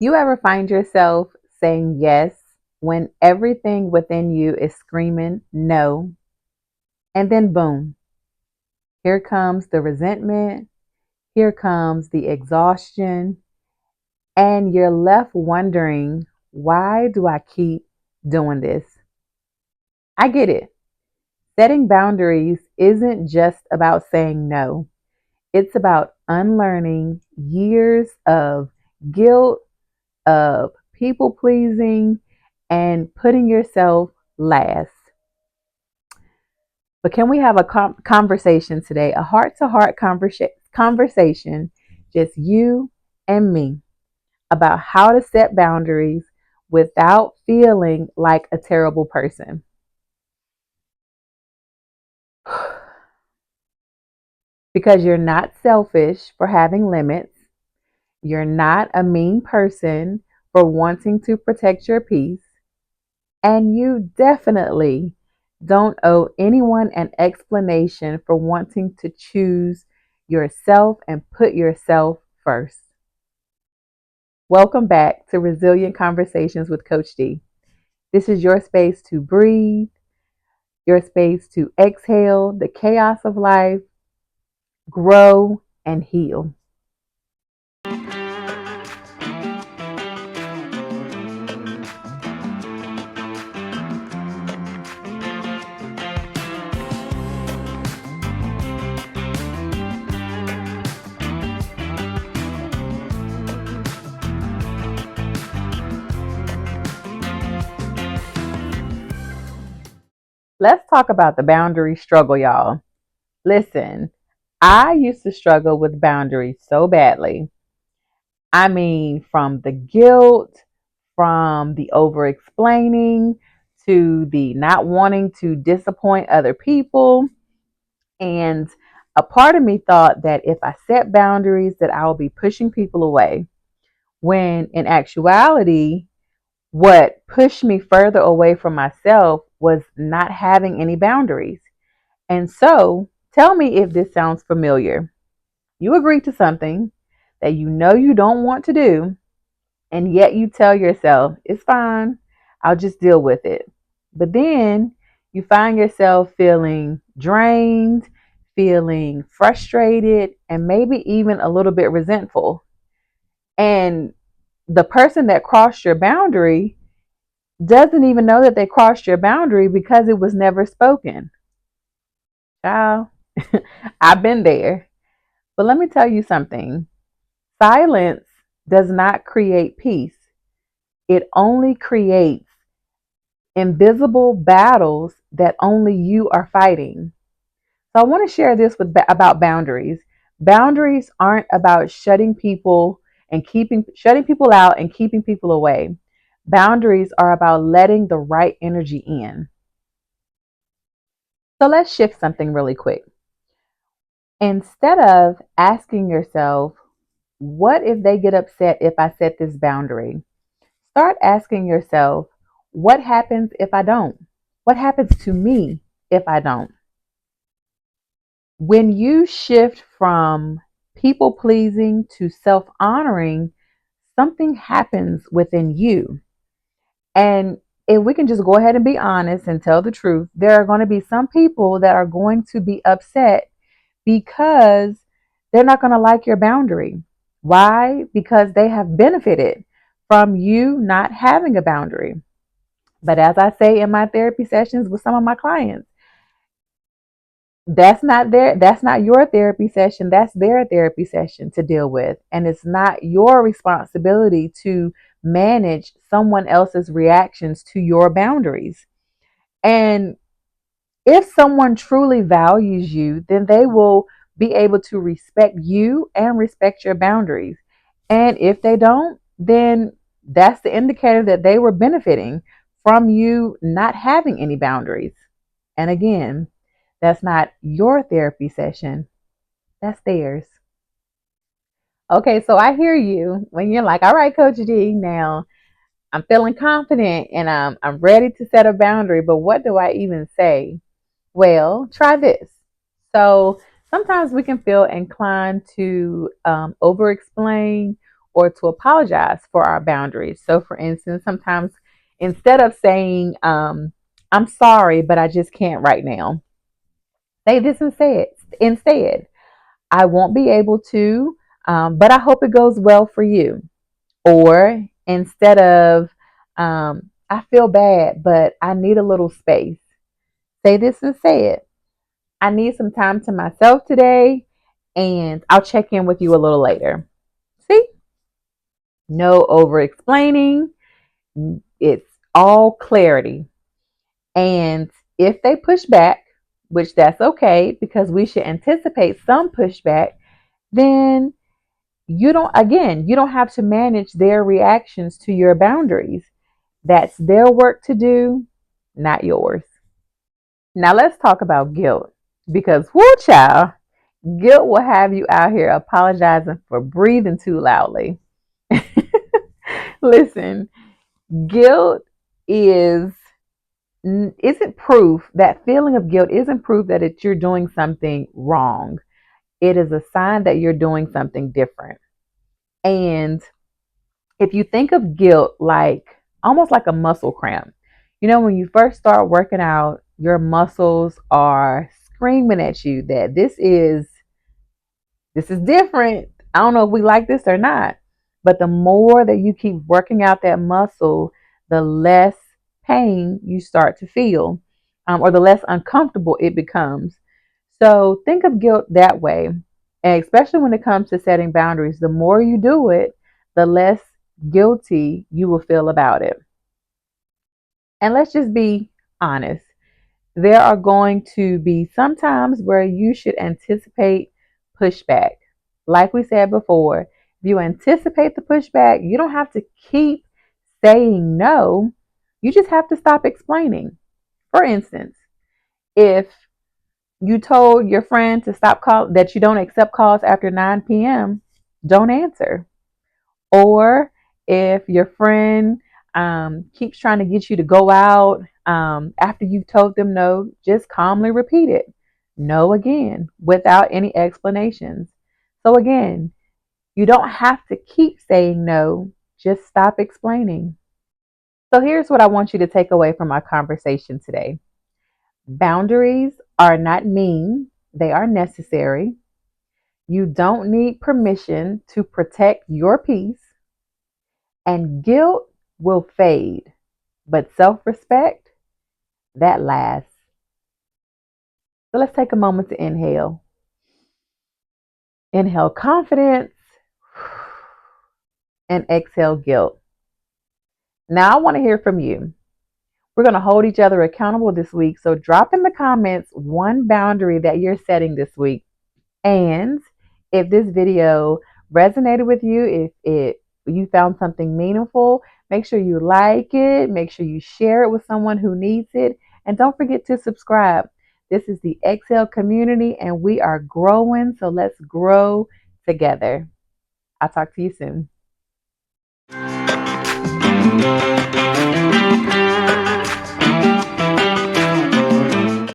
You ever find yourself saying yes when everything within you is screaming no? And then, boom, here comes the resentment, here comes the exhaustion, and you're left wondering, why do I keep doing this? I get it. Setting boundaries isn't just about saying no, it's about unlearning years of guilt, of people pleasing, and putting yourself last. But can we have a conversation today, a heart to heart conversation, just you and me, about how to set boundaries without feeling like a terrible person? Because you're not selfish for having limits, you're not a mean person for wanting to protect your peace, and you definitely don't owe anyone an explanation for wanting to choose yourself and put yourself first. Welcome back to Resilient Conversations with Coach D. This is your space to breathe, your space to exhale the chaos of life, grow, and heal. Let's talk about the boundary struggle, y'all. Listen, I used to struggle with boundaries so badly. I mean, from the guilt, from the over explaining, to the not wanting to disappoint other people. And a part of me thought that if I set boundaries that I will be pushing people away. When in actuality, what pushed me further away from myself was not having any boundaries. And so, tell me if this sounds familiar. You agree to something that you know you don't want to do, and yet you tell yourself, it's fine, I'll just deal with it. But then you find yourself feeling drained, feeling frustrated, and maybe even a little bit resentful. And the person that crossed your boundary doesn't even know that they crossed your boundary because it was never spoken. Child, I've been there. But let me tell you something, silence does not create peace, it only creates invisible battles that only you are fighting. So I want to share this with about boundaries. Boundaries aren't about shutting people out and keeping people away. Boundaries are about letting the right energy in. So let's shift something really quick. Instead of asking yourself, what if they get upset if I set this boundary? Start asking yourself, what happens if I don't? What happens to me if I don't? When you shift from people pleasing to self honoring, something happens within you. And if we can just go ahead and be honest and tell the truth, there are going to be some people that are going to be upset because they're not going to like your boundary. Why? Because they have benefited from you not having a boundary. But as I say in my therapy sessions with some of my clients, that's not your therapy session, that's their therapy session to deal with, and it's not your responsibility to manage someone else's reactions to your boundaries. And if someone truly values you, then they will be able to respect you and respect your boundaries. And if they don't, then that's the indicator that they were benefiting from you not having any boundaries. And again, that's not your therapy session, that's theirs. Okay, so I hear you when you're like, all right, Coach D, now I'm feeling confident and I'm ready to set a boundary, but what do I even say? Well, try this. So sometimes we can feel inclined to over explain or to apologize for our boundaries. So, for instance, sometimes instead of saying, I'm sorry, but I just can't right now, say this instead. I won't be able to, but I hope it goes well for you. Or instead of, I feel bad, but I need a little space, say this instead. I need some time to myself today, and I'll check in with you a little later. See? No over explaining. It's all clarity. And if they push back, which that's okay because we should anticipate some pushback, then you don't have to manage their reactions to your boundaries. That's their work to do, not yours. Now let's talk about guilt because whoo child, guilt will have you out here apologizing for breathing too loudly. Listen, guilt is isn't proof that feeling of guilt isn't proof that you're doing something wrong. It is a sign that you're doing something different. And if you think of guilt like almost like a muscle cramp, when you first start working out, your muscles are screaming at you that this is different. I don't know if we like this or not. But the more that you keep working out that muscle, the less pain you start to feel, or the less uncomfortable it becomes. So think of guilt that way. And especially when it comes to setting boundaries, the more you do it, the less guilty you will feel about it. And let's just be honest. There are going to be some times where you should anticipate pushback. Like we said before, if you anticipate the pushback, you don't have to keep saying no. You just have to stop explaining. For instance, if you told your friend to stop call that you don't accept calls after 9 p.m., don't answer. Or if your friend keeps trying to get you to go out after you've told them no, just calmly repeat it. No again without any explanations. So, again, you don't have to keep saying no, just stop explaining. So, here's what I want you to take away from our conversation today: boundaries are not mean, they are necessary. You don't need permission to protect your peace. And guilt will fade, but self respect, that lasts. So let's take a moment to inhale. Inhale confidence and exhale guilt. Now I want to hear from you. We're going to hold each other accountable this week. So drop in the comments one boundary that you're setting this week. And if this video resonated with you, if you found something meaningful, make sure you like it, make sure you share it with someone who needs it, and don't forget to subscribe. This is the Exhale community and we are growing, so let's grow together. I'll talk to you soon.